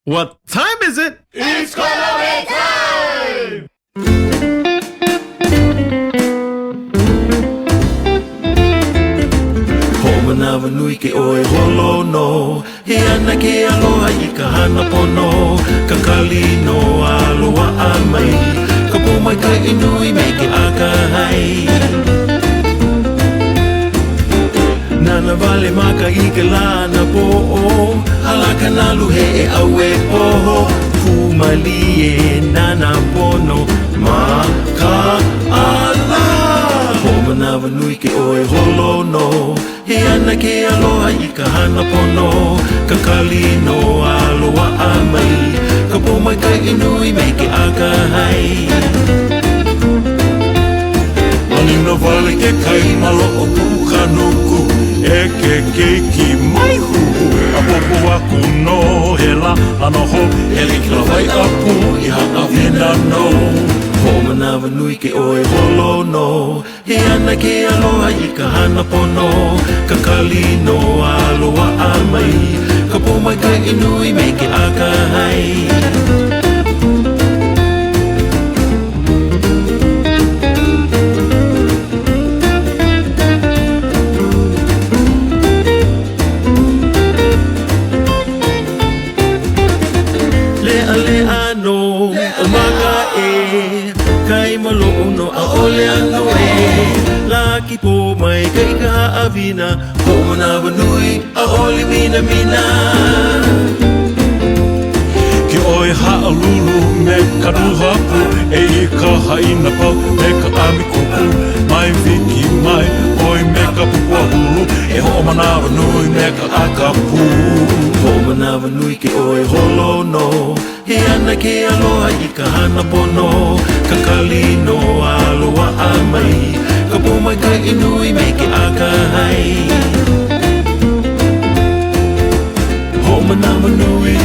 What time is it? It's Kolohe time! Manawa nui ke oe holo no He ana ke aloha I ka hana pono Ka kali no aloha a mai Ka po mai ka inui me ke aka hai Nana vale maka I ke lana po o Halaka na luhe e awe poho Kumali e nana pono Ma ka ala Ho manawa nui ke oe holo no He ana ke aloha I ka hana pono Ka kali no aloha a mai Ka po mai ka inui me ke aka hai Alina vale ke kai malo o puka nuku E ke keiki mai hu A popo aku no he la ano ho He li kila vai apu I haka vina no Ho manawa nui ke oe holo no He ana ke aloha I ka hana pono Ka kali no aloha a mai Ka po mai ka inui me ke aka hai Kai malo no a ole ano e Laki po mai kai ka avina Ho manawa nui a ole mina mina Ki oe haalulu me ka ruhapu E I ka haina pau me ka amikupu Mai viki mai oi me ka pupua hulu E ho manawa nui me ka akapu Ho manawa nui ke oe holo no He ana ke aloha I ka hana pono Ka kali no aloha a mai Ka po mai ka inui me ke aka hai Ho manawa nui